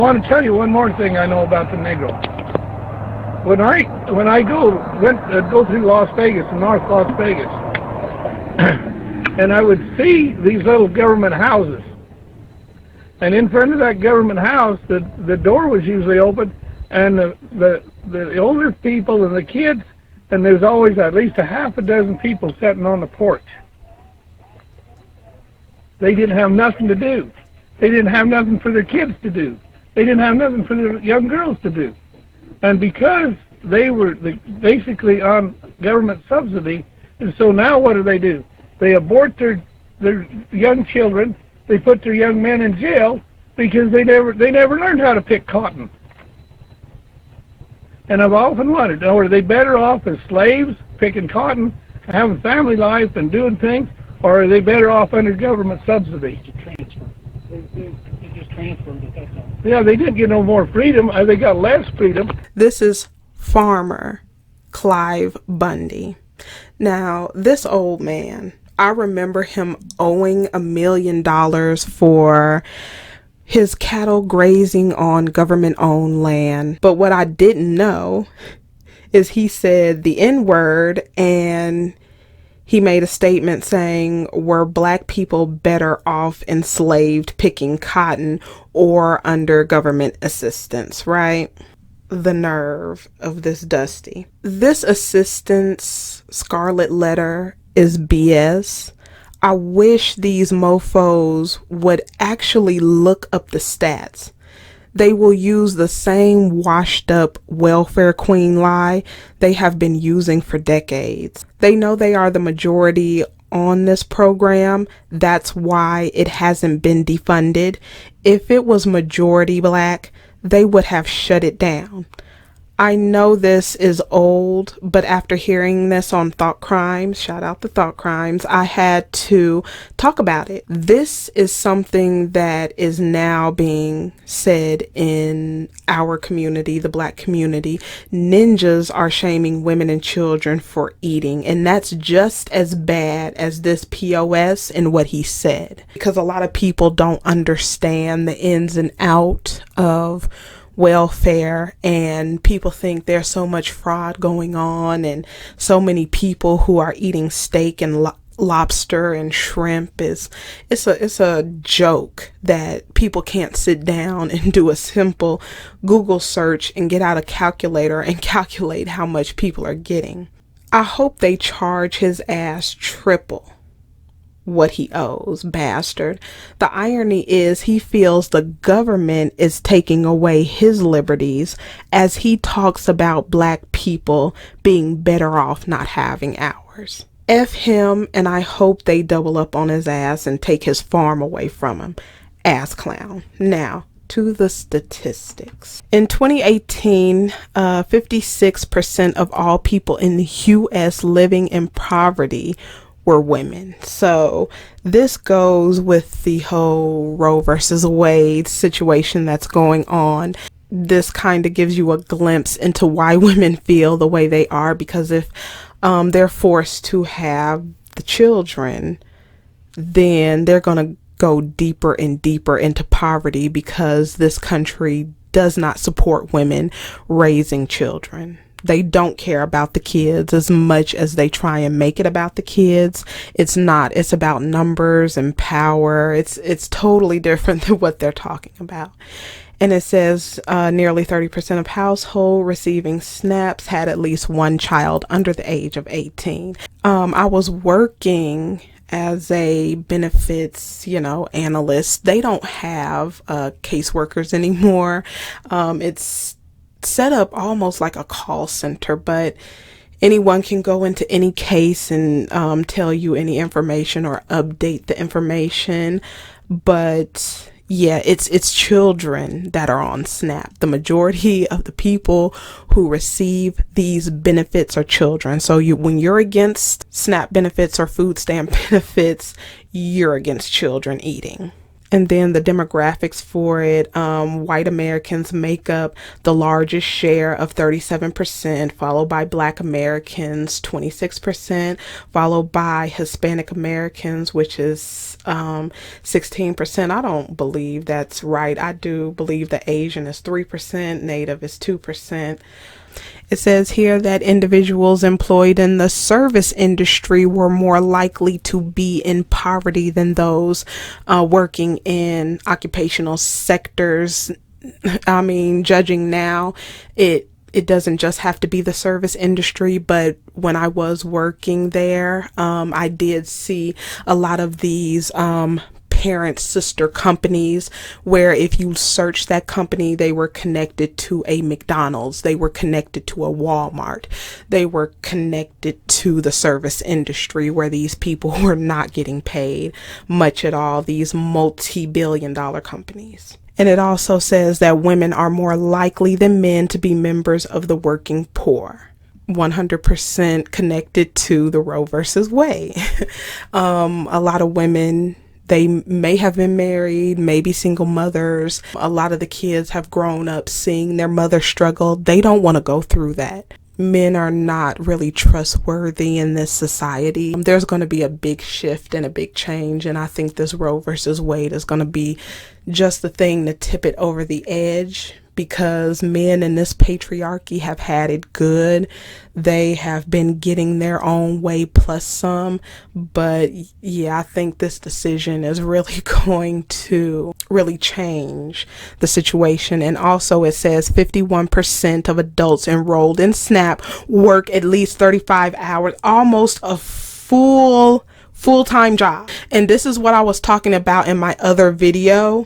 I want to tell you one more thing I know about the Negro. When I go through Las Vegas, North Las Vegas, and I would see these little government houses, and in front of that government house, the door was usually open, and the older people and the kids, and there's always at least a half a dozen people sitting on the porch. They didn't have nothing to do. They didn't have nothing for their kids to do. They didn't have nothing for their young girls to do. And because they were basically on government subsidy, and so now what do? They abort their young children. They put their young men in jail because they never learned how to pick cotton. And I've often wondered, are they better off as slaves picking cotton, having family life and doing things, or are they better off under government subsidy? They just transferred it, that's all. Yeah, they didn't get no more freedom. They got less freedom. This is farmer Cliven Bundy. Now, this old man, I remember him owing $1 million for his cattle grazing on government-owned land. But what I didn't know is he said the N-word, and he made a statement saying, were black people better off enslaved picking cotton or under government assistance, right? The nerve of this Dusty. This assistance scarlet letter is BS. I wish these mofos would actually look up the stats. They will use the same washed up welfare queen lie they have been using for decades. They know they are the majority on this program. That's why it hasn't been defunded. If it was majority black, they would have shut it down. I know this is old, but after hearing this on Thought Crimes, shout out to Thought Crimes, I had to talk about it. This is something that is now being said in our community, the black community. Ninjas are shaming women and children for eating, and that's just as bad as this POS and what he said. Because a lot of people don't understand the ins and out of welfare, and people think there's so much fraud going on and so many people who are eating steak and lobster and shrimp. It's a joke that people can't sit down and do a simple Google search and get out a calculator and calculate how much people are getting. I hope they charge his ass triple what he owes, bastard. The irony is he feels the government is taking away his liberties as he talks about black people being better off not having ours. F him, and I hope they double up on his ass and take his farm away from him. Ass clown. Now, to the statistics. In 2018, 56% of all people in the U.S. living in poverty were women. So this goes with the whole Roe versus Wade situation that's going on. This kind of gives you a glimpse into why women feel the way they are, because if they're forced to have the children, then they're going to go deeper and deeper into poverty, because this country does not support women raising children. They don't care about the kids as much as they try and make it about the kids. It's not. It's about numbers and power. It's totally different than what they're talking about. And it says nearly 30% of households receiving SNAPs had at least one child under the age of 18. I was working as a benefits, analyst. They don't have caseworkers anymore. It's set up almost like a call center, but anyone can go into any case and tell you any information or update the information. But yeah, it's children that are on SNAP. The majority of the people who receive these benefits are children. So when you're against SNAP benefits or food stamp benefits, you're against children eating. And then the demographics for it, white Americans make up the largest share of 37%, followed by Black Americans, 26%, followed by Hispanic Americans, which is 16%. I don't believe that's right. I do believe the Asian is 3%, Native is 2%. It says here that individuals employed in the service industry were more likely to be in poverty than those working in occupational sectors. I mean, judging now, it doesn't just have to be the service industry, but when I was working there, I did see a lot of these parent sister companies where if you search that company, they were connected to a McDonald's, they were connected to a Walmart, they were connected to the service industry where these people were not getting paid much at all, these multi-billion-dollar companies. And it also says that women are more likely than men to be members of the working poor. 100% connected to the Roe versus Wade. A lot of women, they may have been married, maybe single mothers. A lot of the kids have grown up seeing their mother struggle. They don't want to go through that. Men are not really trustworthy in this society. There's going to be a big shift and a big change, and I think this Roe versus Wade is going to be just the thing to tip it over the edge, because men in this patriarchy have had it good. They have been getting their own way plus some. But yeah, I think this decision is really going to really change the situation. And also it says 51% of adults enrolled in SNAP work at least 35 hours, almost a full-time job. And this is what I was talking about in my other video.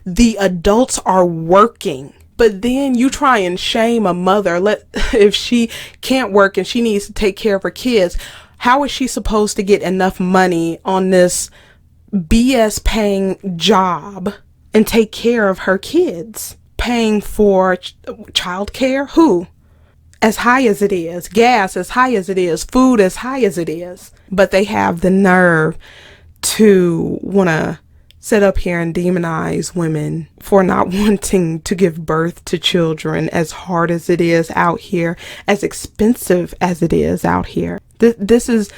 The adults are working. But then you try and shame a mother, if she can't work and she needs to take care of her kids, how is she supposed to get enough money on this BS paying job and take care of her kids? Paying for child care? Who? As high as it is, gas as high as it is, food as high as it is. But they have the nerve to want to sit up here and demonize women for not wanting to give birth to children, as hard as it is out here, as expensive as it is out here. This is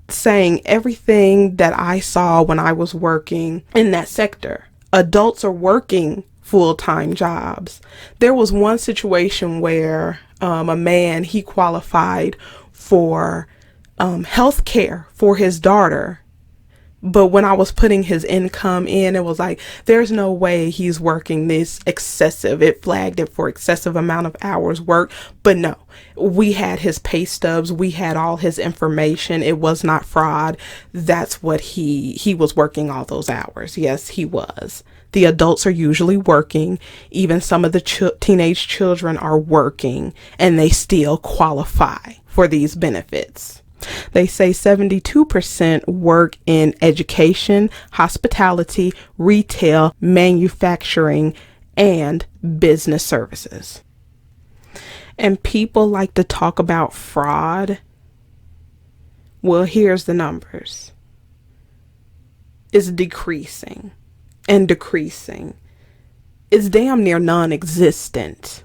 saying everything that I saw when I was working in that sector. Adults are working full-time jobs. There was one situation where a man, he qualified for health care for his daughter. But when I was putting his income in, it was like, there's no way he's working this excessive. It flagged it for excessive amount of hours worked. But no, we had his pay stubs. We had all his information. It was not fraud. That's what he was working all those hours. Yes, he was. The adults are usually working. Even some of the teenage children are working, and they still qualify for these benefits. They say 72% work in education, hospitality, retail, manufacturing, and business services. And people like to talk about fraud. Well, here's the numbers. It's decreasing and decreasing. It's damn near non-existent.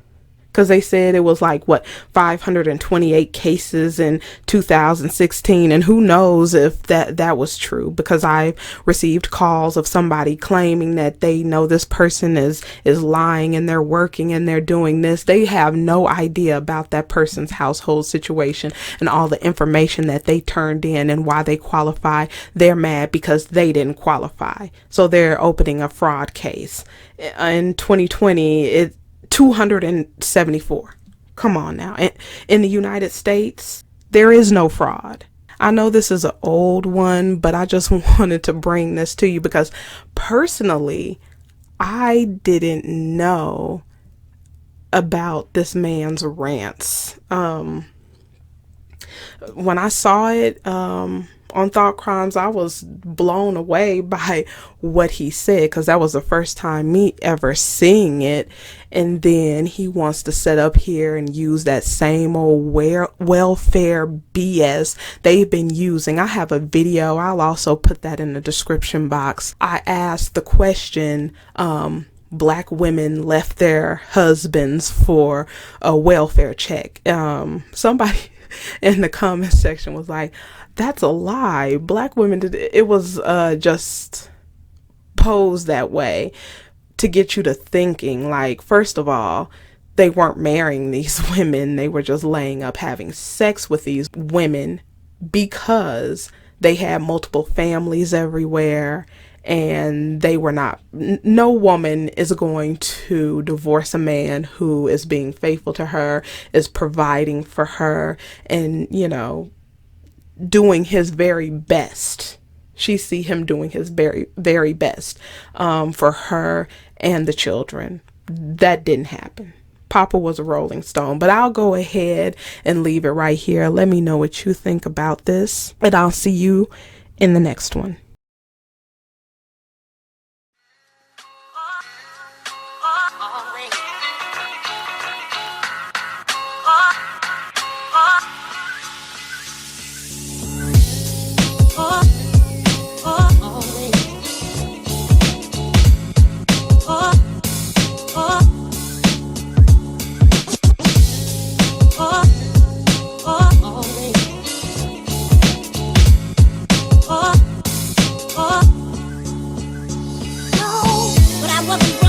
Because they said it was like, 528 cases in 2016. And who knows if that was true, because I received calls of somebody claiming that they know this person is lying and they're working and they're doing this. They have no idea about that person's household situation and all the information that they turned in and why they qualify. They're mad because they didn't qualify. So they're opening a fraud case. In 2020, 274. Come on now. In the United States, there is no fraud. I know this is an old one, but I just wanted to bring this to you because personally, I didn't know about this man's rants. When I saw it, on Thought Crimes, I was blown away by what he said, because that was the first time me ever seeing it. And then he wants to set up here and use that same old welfare BS they've been using. I have a video, I'll also put that in the description box. I asked the question, black women left their husbands for a welfare check. Somebody in the comment section was like, that's a lie. Black women did it. It was just posed that way to get you to thinking, like, first of all, they weren't marrying these women. They were just laying up having sex with these women because they had multiple families everywhere, and they were not, no woman is going to divorce a man who is being faithful to her, is providing for her, and, you know, doing his very best. She see him doing his very, very best for her and the children. That didn't happen. Papa was a Rolling Stone. But I'll go ahead and leave it right here. Let me know what you think about this, and I'll see you in the next one. But I wasn't